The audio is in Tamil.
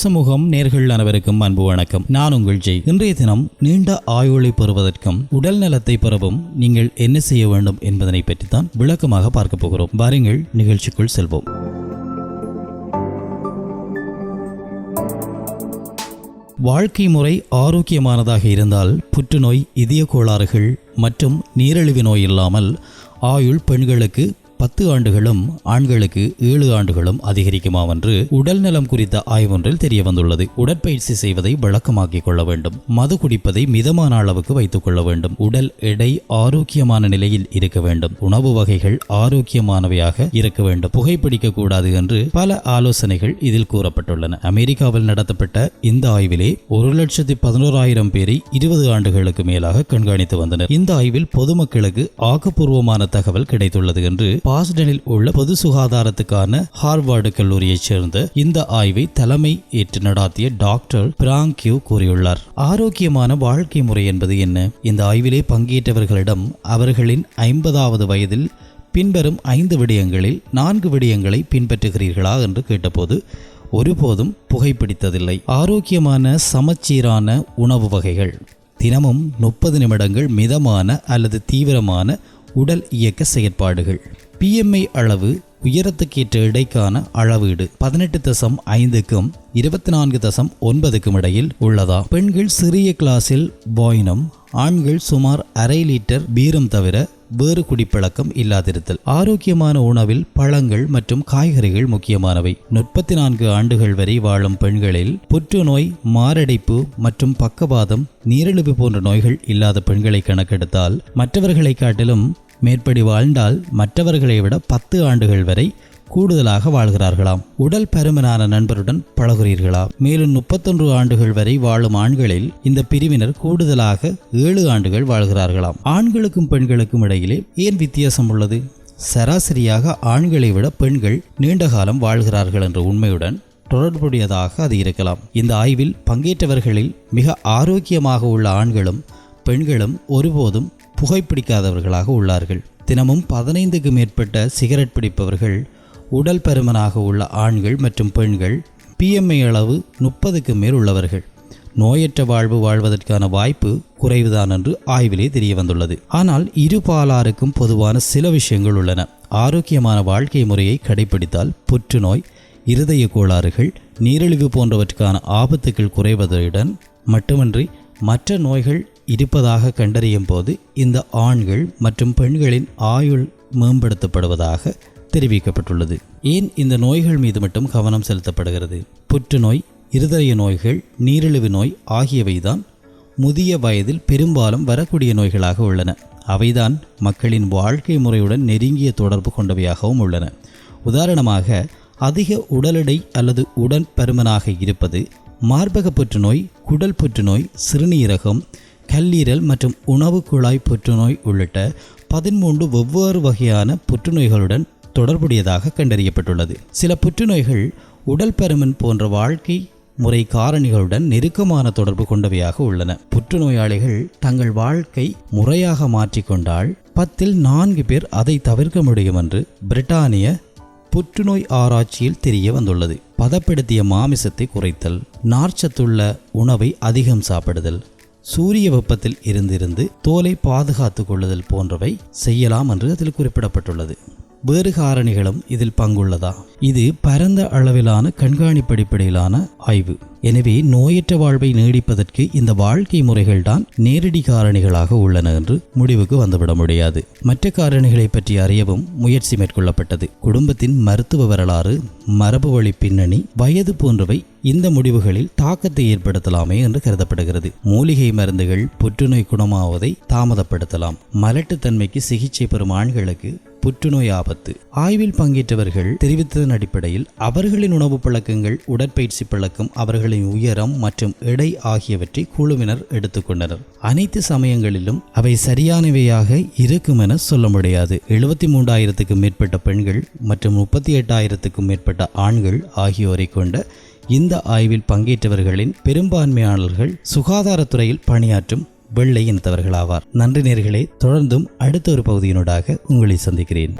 சமூகம் நேர்கள் அனைவருக்கும் அன்பு வணக்கம். நான் உங்கள் ஜெய். இன்றைய தினம் நீண்ட ஆயுளை பெறுவதற்கும் உடல் நலத்தை பெறவும் நீங்கள் என்ன செய்ய வேண்டும் என்பதனை பற்றித்தான் விளக்கமாக பார்க்க போகிறோம். வாருங்கள் நிகழ்ச்சிக்குள் செல்வோம். வாழ்க்கை முறை ஆரோக்கியமானதாக இருந்தால் புற்றுநோய், இதய கோளாறுகள் மற்றும் நீரிழிவு நோய் இல்லாமல் ஆயுள் பெண்களுக்கு 10 ஆண்டுகளும் ஆண்களுக்கு 7 ஆண்டுகளும் அதிகரிக்குமாம் என்று உடல் நலம் குறித்த ஆய்வொன்றில் தெரிய வந்துள்ளது. உடற்பயிற்சி செய்வதை வழக்கமாக்கிக் கொள்ள வேண்டும். மது குடிப்பதை மிதமான அளவுக்கு வைத்துக் கொள்ள வேண்டும். உடல் எடை ஆரோக்கியமான நிலையில் இருக்க வேண்டும். உணவு வகைகள் ஆரோக்கியமானவையாக இருக்க வேண்டும். புகைப்பிடிக்க கூடாது என்று பல ஆலோசனைகள் இதில் கூறப்பட்டுள்ளன. அமெரிக்காவில் நடத்தப்பட்ட இந்த ஆய்விலே 1,11,000 பேரை 20 ஆண்டுகளுக்கு மேலாக கண்காணித்து வந்தனர். இந்த ஆய்வில் பொதுமக்களுக்கு ஆக்கப்பூர்வமான தகவல் கிடைத்துள்ளது என்று பாஸ்டனில் உள்ள பொது சுகாதாரத்துக்கான ஹார்வர்டு கல்லூரியைச் சேர்ந்த இந்த ஆய்வை தலைமை ஏற்று நடாத்திய டாக்டர் பிராங்கியூ கூறியுள்ளார். ஆரோக்கியமான வாழ்க்கை முறை என்பது என்ன? இந்த ஆய்விலே பங்கேற்றவர்களிடம் அவர்களின் 50வது வயதில் பின்வரும் 5 விடயங்களில் 4 விடயங்களை பின்பற்றுகிறீர்களா என்று கேட்டபோது ஒருபோதும் புகைப்பிடித்ததில்லை. ஆரோக்கியமான சமச்சீரான உணவு வகைகள், தினமும் 30 நிமிடங்கள் மிதமான அல்லது தீவிரமான உடல் இயக்க செயற்பாடுகள், PMI அளவு உயரத்துக்கேற்ற எடைக்கான அளவீடு 18.5க்கும் 24.9க்கும் இடையில் உள்ளதா? பெண்கள் சிறிய கிளாஸில் பாயினம், ஆண்கள் சுமார் அரை லிட்டர் பீரம் தவிர வேறு குடிப்பழக்கம் இல்லாதிருத்தல். ஆரோக்கியமான உணவில் பழங்கள் மற்றும் காய்கறிகள் முக்கியமானவை. 34 ஆண்டுகள் வரை வாழும் பெண்களில் புற்றுநோய், மாரடைப்பு மற்றும் பக்கவாதம், நீரிழிவு போன்ற நோய்கள் இல்லாத பெண்களை கணக்கெடுத்தால் மற்றவர்களை காட்டிலும் மேற்படி வாழ்ந்தால் மற்றவர்களை விட 10 ஆண்டுகள் வரை கூடுதலாக வாழ்கிறார்களாம். உடல் பருமனான நண்பருடன் பழகுறீர்களா? மேலும் 31 ஆண்டுகள் வரை வாழும் ஆண்களில் இந்த பிரிவினர் கூடுதலாக 7 ஆண்டுகள் வாழ்கிறார்களாம். ஆண்களுக்கும் பெண்களுக்கும் இடையிலே ஏன் வித்தியாசம் உள்ளது? சராசரியாக ஆண்களை விட பெண்கள் நீண்ட காலம் வாழ்கிறார்கள் என்ற உண்மையுடன் தொடர்புடையதாக அது இருக்கலாம். இந்த ஆய்வில் பங்கேற்றவர்களில் மிக ஆரோக்கியமாக உள்ள ஆண்களும் பெண்களும் ஒருபோதும் புகைப்பிடிக்காதவர்களாக உள்ளார்கள். தினமும் 15க்கு மேற்பட்ட சிகரெட் பிடிப்பவர்கள், உடல் பருமனாக உள்ள ஆண்கள் மற்றும் பெண்கள், PMI அளவு 30க்கு மேல் உள்ளவர்கள் நோயற்ற வாழ்வு வாழ்வதற்கான வாய்ப்பு குறைவுதான் என்று ஆய்விலே தெரிய வந்துள்ளது. ஆனால் இரு பாலாருக்கும் பொதுவான சில விஷயங்கள் உள்ளன. ஆரோக்கியமான வாழ்க்கை முறையை கடைபிடித்தால் புற்றுநோய், இருதய கோளாறுகள், நீரிழிவு போன்றவற்றுக்கான ஆபத்துக்கள் குறைவதுடன் மட்டுமின்றி மற்ற நோய்கள் இருப்பதாக கண்டறியும் போது இந்த ஆண்கள் மற்றும் பெண்களின் ஆயுள் மேம்படுத்தப்படுவதாக தெரிவிக்கப்பட்டுள்ளது. ஏன் இந்த நோய்கள் மீது மட்டும் கவனம் செலுத்தப்படுகிறது? புற்றுநோய், இருதய நோய்கள், நீரிழிவு நோய் ஆகியவைதான் முதிய வயதில் பெரும்பாலும் வரக்கூடிய நோய்களாக உள்ளன. அவைதான் மக்களின் வாழ்க்கை முறையுடன் நெருங்கிய தொடர்பு கொண்டவையாகவும் உள்ளன. உதாரணமாக, அதிக உடல் எடை அல்லது உடற்பருமனாக இருப்பது, மார்பக புற்றுநோய், குடல் புற்றுநோய், சிறுநீரகம், கல்லீரல் மற்றும் உணவு குழாய் புற்றுநோய் உள்ளிட்ட 13 வெவ்வேறு வகையான புற்றுநோய்களுடன் தொடர்புடையதாக கண்டறியப்பட்டுள்ளது. சில புற்றுநோய்கள் உடல் பருமன் போன்ற வாழ்க்கை முறை காரணிகளுடன் நெருக்கமான தொடர்பு கொண்டவையாக உள்ளன. புற்றுநோயாளிகள் தங்கள் வாழ்க்கை முறையாக மாற்றிக்கொண்டால் 10ல் 4 பேர் அதை தவிர்க்க முடியும் என்று பிரிட்டானிய புற்றுநோய் ஆராய்ச்சியில் தெரிய வந்துள்ளது. பதப்படுத்திய மாமிசத்தை குறைத்தல், நார்ச்சத்துள்ள உணவை அதிகம் சாப்பிடுதல், சூரிய வெப்பத்தில் இருந்து தோலை பாதுகாத்து கொள்ளுதல் போன்றவை செய்யலாம் என்று அதில் குறிப்பிடப்பட்டுள்ளது. வேறு காரணிகளும் இதில் பங்குள்ளதா? இது பரந்த அளவிலான கண்காணிப்படிப்படையிலான ஆய்வு. எனவே நோயற்ற வாழ்வை நீடிப்பதற்கு இந்த வாழ்க்கை முறைகள் தான் நேரடி காரணிகளாக உள்ளன என்று முடிவுக்கு வந்துவிட முடியாது. மற்ற காரணிகளை பற்றி அறியவும் முயற்சி மேற்கொள்ளப்பட்டது. குடும்பத்தின் மருத்துவ வரலாறு, மரபு வழி பின்னணி, வயது போன்றவை இந்த முடிவுகளில் தாக்கத்தை ஏற்படுத்தலாமே என்று கருதப்படுகிறது. மூலிகை மருந்துகள் புற்றுநோய் குணமாவதை தாமதப்படுத்தலாம். மலட்டுத்தன்மைக்கு சிகிச்சை பெறும் ஆண்களுக்கு புற்றுநோய் ஆபத்து. ஆய்வில் பங்கேற்றவர்கள் தெரிவித்ததன் அடிப்படையில் அவர்களின் உணவு பழக்கங்கள், உடற்பயிற்சி பழக்கம், அவர்களின் உயரம் மற்றும் எடை ஆகியவற்றை குழுவினர் எடுத்துக்கொண்டனர். அனைத்து சமயங்களிலும் அவை சரியானவையாக இருக்கும் என சொல்ல முடியாது. 73,000க்கும் மேற்பட்ட பெண்கள் மற்றும் 38,000க்கும் மேற்பட்ட ஆண்கள் ஆகியோரை கொண்ட இந்த ஆய்வில் பங்கேற்றவர்களின் பெரும்பான்மையானவர்கள் சுகாதாரத்துறையில் பணியாற்றும் வெள்ளை இனத்தவர்களாவார். நன்றி நேயர்களே. தொடர்ந்தும் அடுத்த ஒரு பகுதியினூடாக உங்களை சந்திக்கிறேன்.